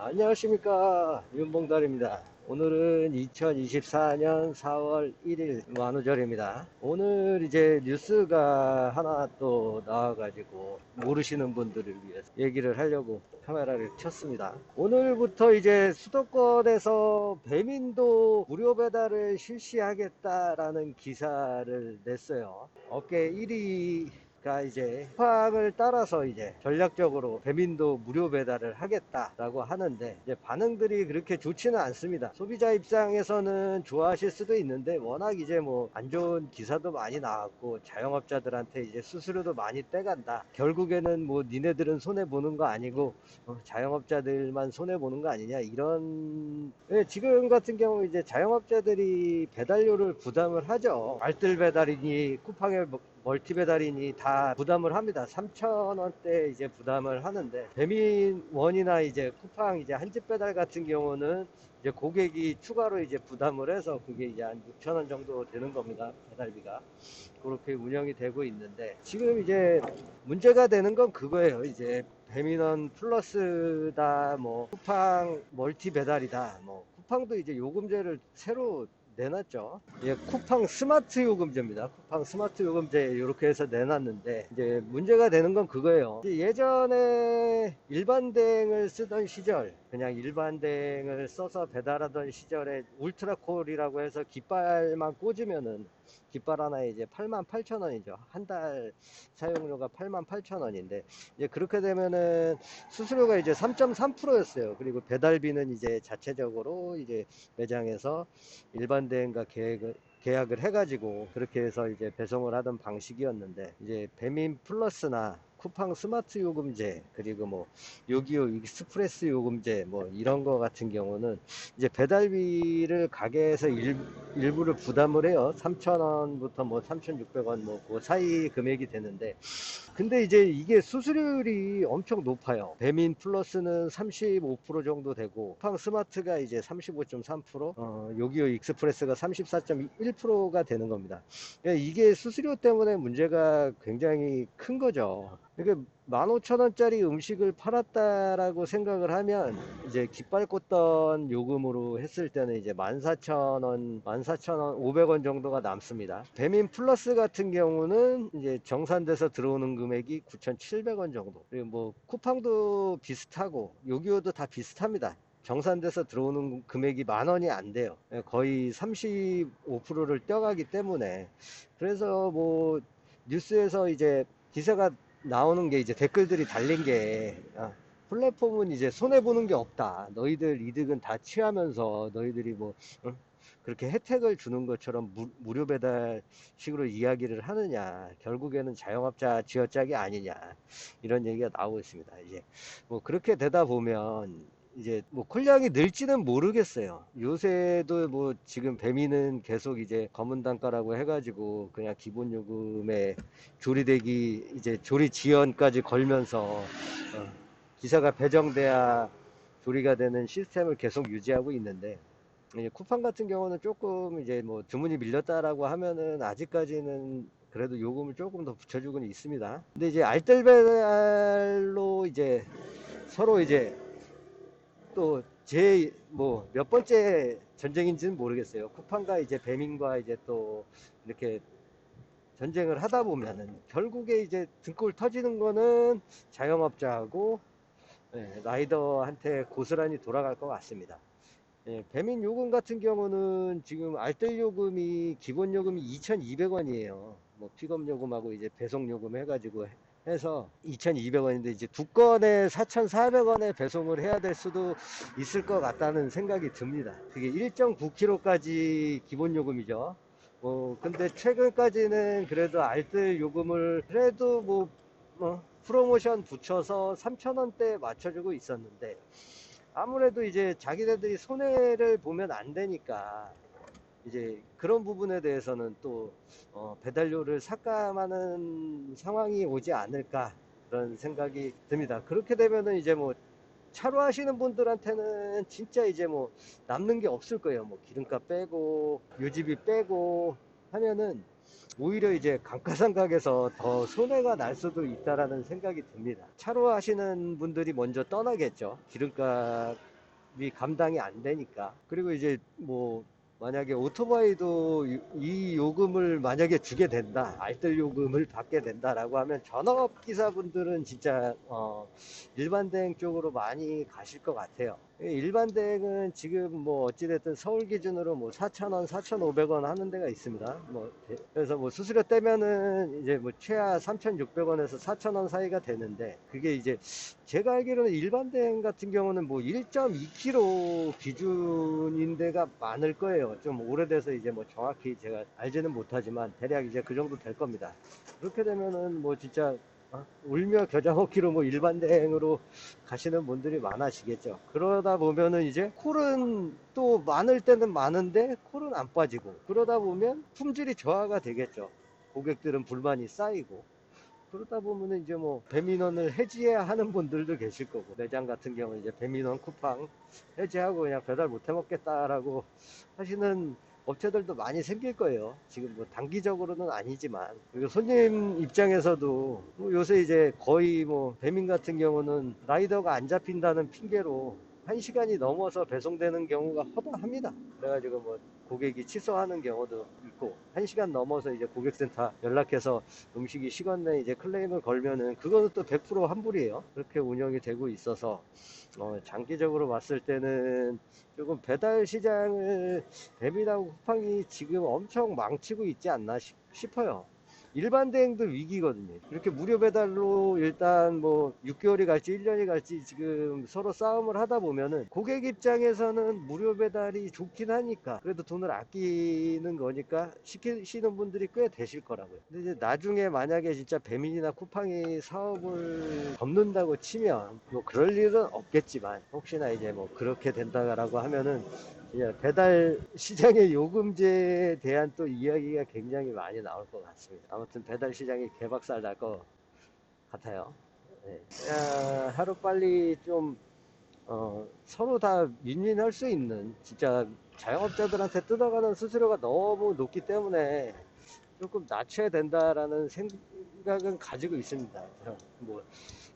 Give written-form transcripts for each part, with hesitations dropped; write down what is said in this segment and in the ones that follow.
안녕하십니까, 윤봉달입니다. 오늘은 2024년 4월 1일 만우절입니다. 오늘 이제 뉴스가 하나 또 나와가지고 모르시는 분들을 위해서 얘기를 하려고 카메라를 켰습니다. 오늘부터 이제 수도권에서 배민도 무료 배달을 실시하겠다라는 기사를 냈어요. 업계 1위 가 이제 쿠팡을 따라서 이제 전략적으로 배민도 무료 배달을 하겠다라고 하는데, 이제 반응들이 그렇게 좋지는 않습니다. 소비자 입장에서는 좋아하실 수도 있는데, 워낙 이제 뭐 안 좋은 기사도 많이 나왔고 자영업자들한테 이제 수수료도 많이 떼간다, 결국에는 뭐 니네들은 손해 보는 거 아니고 자영업자들만 손해 보는 거 아니냐, 이런. 지금 같은 경우 이제 자영업자들이 배달료를 부담을 하죠. 알뜰 배달이니 쿠팡의 멀티 배달이니 다 부담을 합니다. 3,000원대 이제 부담을 하는데, 배민원이나 이제 쿠팡 이제 한집 배달 같은 경우는 이제 고객이 추가로 이제 부담을 해서 그게 이제 한 6,000원 정도 되는 겁니다. 배달비가. 그렇게 운영이 되고 있는데, 지금 이제 문제가 되는 건 그거예요. 이제 배민원 플러스다, 뭐 쿠팡 멀티 배달이다, 뭐 쿠팡도 이제 요금제를 새로 내놨죠. 예, 쿠팡 스마트 요금제입니다. 쿠팡 스마트 요금제 이렇게 해서 내놨는데, 이제 문제가 되는 건 그거예요. 예전에 일반 대행을 쓰던 시절, 그냥 일반 대행을 써서 배달하던 시절에 울트라콜이라고 해서 깃발만 꽂으면은, 깃발 하나에 이제 88,000원이죠. 한 달 사용료가 88,000원인데, 이제 그렇게 되면은 수수료가 이제 3.3%였어요. 그리고 배달비는 이제 자체적으로 이제 매장에서 일반 대행과 계약을 해가지고 그렇게 해서 이제 배송을 하던 방식이었는데, 이제 배민 플러스나 쿠팡 스마트 요금제, 그리고 뭐 요기요 익스프레스 요금제, 뭐 이런 거 같은 경우는 이제 배달비를 가게에서 일부를 부담을 해요. 3,000원부터 뭐 3,600원 뭐 그 사이 금액이 되는데, 근데 이제 이게 수수료율이 엄청 높아요. 배민 플러스는 35% 정도 되고, 쿠팡 스마트가 이제 35.3%, 요기요 익스프레스가 34.1%가 되는 겁니다. 그러니까 이게 수수료 때문에 문제가 굉장히 큰 거죠. 그러니까 15,000원짜리 음식을 팔았다라고 생각을 하면, 이제 깃발 꽂던 요금으로 했을 때는 이제 14,000원, 14,000원, 500원 정도가 남습니다. 배민 플러스 같은 경우는 이제 정산돼서 들어오는 금액이 9,700원 정도. 그리고 뭐 쿠팡도 비슷하고 요기요도 다 비슷합니다. 정산돼서 들어오는 금액이 10,000원이 안 돼요. 거의 35%를 떼어가기 때문에. 그래서 뭐 뉴스에서 이제 기사가 나오는 게, 이제 댓글들이 달린 게, 플랫폼은 이제 손해보는 게 없다, 너희들 이득은 다 취하면서 너희들이 뭐 그렇게 혜택을 주는 것처럼 무료 배달식으로 이야기를 하느냐, 결국에는 자영업자 쥐어짜기 아니냐, 이런 얘기가 나오고 있습니다. 이제 뭐 그렇게 되다 보면 이제 뭐 콜량이 늘지는 모르겠어요. 요새도 뭐 지금 배민은 계속 이제 검은 단가라고 해가지고 그냥 기본 요금에 조리되기, 이제 조리 지연까지 걸면서 기사가 배정돼야 조리가 되는 시스템을 계속 유지하고 있는데, 이제 쿠팡 같은 경우는 조금 이제 뭐 주문이 밀렸다라고 하면은 아직까지는 그래도 요금을 조금 더 붙여주고는 있습니다. 근데 이제 알뜰배달로 이제 서로 이제 또 제 뭐 몇 번째 전쟁인지는 모르겠어요. 쿠팡과 이제 배민과 이제 또 이렇게 전쟁을 하다 보면은 결국에 이제 등골 터지는 거는 자영업자하고 라이더한테 고스란히 돌아갈 것 같습니다. 배민 요금 같은 경우는 지금 알뜰 요금이, 기본 요금이 2,200원이에요. 뭐 픽업 요금하고 이제 배송 요금 해가지고 해서 2,200원인데, 이제 두 건에 4,400원에 배송을 해야 될 수도 있을 것 같다는 생각이 듭니다. 그게 1.9kg까지 기본 요금이죠. 근데 최근까지는 그래도 알뜰 요금을 그래도 프로모션 붙여서 3,000원대에 맞춰주고 있었는데, 아무래도 이제 자기네들이 손해를 보면 안 되니까 이제 그런 부분에 대해서는 또 배달료를 삭감하는 상황이 오지 않을까, 그런 생각이 듭니다. 그렇게 되면은 이제 뭐 차로 하시는 분들한테는 진짜 이제 뭐 남는 게 없을 거예요. 뭐 기름값 빼고 유지비 빼고 하면은 오히려 이제 감가상각에서 더 손해가 날 수도 있다라는 생각이 듭니다. 차로 하시는 분들이 먼저 떠나겠죠. 기름값 감당이 안 되니까. 그리고 이제 뭐 만약에 오토바이도 이 요금을 만약에 주게 된다, 알뜰 요금을 받게 된다라고 하면 전업 기사분들은 진짜 일반 대행 쪽으로 많이 가실 것 같아요. 일반 대행은 지금 뭐 어찌됐든 서울 기준으로 뭐 4,000원, 4,500원 하는 데가 있습니다. 뭐 그래서 뭐 수수료 떼면은 이제 뭐 최하 3,600원에서 4,000원 사이가 되는데, 그게 이제 제가 알기로는 일반 대행 같은 경우는 뭐 1.2km 기준인 데가 많을 거예요. 좀 오래돼서 이제 뭐 정확히 제가 알지는 못하지만 대략 이제 그 정도 될 겁니다. 그렇게 되면은 뭐 진짜 울며 겨자 먹기로 뭐 일반 대행으로 가시는 분들이 많아지겠죠. 그러다 보면은 이제 콜은 또 많을 때는 많은데 콜은 안 빠지고, 그러다 보면 품질이 저하가 되겠죠. 고객들은 불만이 쌓이고, 그러다 보면은 이제 뭐 배민원을 해지해야 하는 분들도 계실 거고, 매장 같은 경우는 이제 배민원 쿠팡 해지하고 그냥 배달 못 해먹겠다라고 하시는 업체들도 많이 생길 거예요. 지금 뭐 단기적으로는 아니지만. 그리고 손님 입장에서도 뭐 요새 이제 거의 뭐 배민 같은 경우는 라이더가 안 잡힌다는 핑계로 1시간이 넘어서 배송되는 경우가 허다합니다. 그래가지고 뭐 고객이 취소하는 경우도 있고, 1시간 넘어서 이제 고객센터 연락해서 음식이 식었네 이제 클레임을 걸면은 그거는 또 100% 환불이에요. 그렇게 운영이 되고 있어서 장기적으로 봤을 때는 조금 배달 시장을 배민하고 쿠팡이 지금 엄청 망치고 있지 않나 싶어요. 일반 대행도 위기거든요. 이렇게 무료 배달로 일단 뭐 6개월이 갈지 1년이 갈지 지금 서로 싸움을 하다 보면은, 고객 입장에서는 무료 배달이 좋긴 하니까 그래도 돈을 아끼는 거니까 시키시는 분들이 꽤 되실 거라고요. 근데 이제 나중에 만약에 진짜 배민이나 쿠팡이 사업을 접는다고 치면 뭐 그럴 일은 없겠지만, 혹시나 이제 뭐 그렇게 된다라고 하면은 배달 시장의 요금제에 대한 또 이야기가 굉장히 많이 나올 것 같습니다. 아무튼 배달 시장이 개박살 날 것 같아요. 네. 하루빨리 좀 서로 다 윈윈할 수 있는, 진짜 자영업자들한테 뜯어가는 수수료가 너무 높기 때문에 조금 낮춰야 된다라는 생각은 가지고 있습니다. 뭐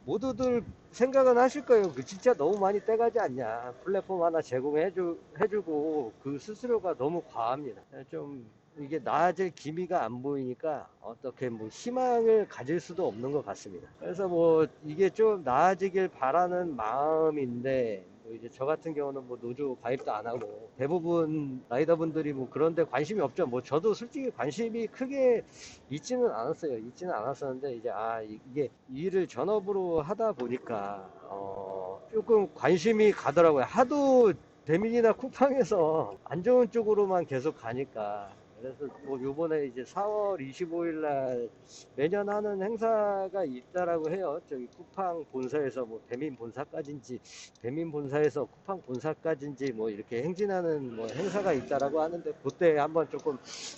모두들 생각은 하실 거예요. 그 진짜 너무 많이 떼가지 않냐. 플랫폼 하나 해주고 그 수수료가 너무 과합니다. 좀 이게 나아질 기미가 안 보이니까 어떻게 뭐 희망을 가질 수도 없는 것 같습니다. 그래서 뭐 이게 좀 나아지길 바라는 마음인데, 뭐 이제 저 같은 경우는 뭐 노조 가입도 안 하고 대부분 라이더분들이 뭐 그런데 관심이 없죠. 뭐 저도 솔직히 관심이 크게 있지는 않았어요. 있지는 않았었는데 이제 이게 일을 전업으로 하다 보니까 조금 관심이 가더라고요. 하도 배민이나 쿠팡에서 안 좋은 쪽으로만 계속 가니까. 그래서 뭐 요번에 이제 4월 25일 날 매년 하는 행사가 있다라고 해요. 저기 쿠팡 본사에서 뭐 배민 본사까지인지, 배민 본사에서 쿠팡 본사까지인지 뭐 이렇게 행진하는 뭐 행사가 있다라고 하는데, 그때 한번 조금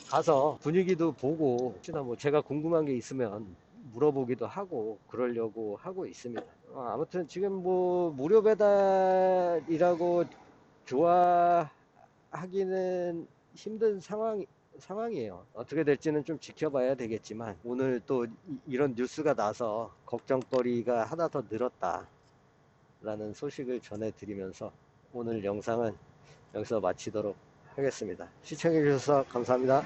가서 분위기도 보고, 혹시나 뭐 제가 궁금한 게 있으면 물어보기도 하고 그러려고 하고 있습니다. 아무튼 지금 뭐 무료 배달이라고 좋아하기는 힘든 상황이에요. 어떻게 될지는 좀 지켜봐야 되겠지만, 오늘 또 이런 뉴스가 나서 걱정거리가 하나 더 늘었다라는 소식을 전해드리면서 오늘 영상은 여기서 마치도록 하겠습니다. 시청해주셔서 감사합니다.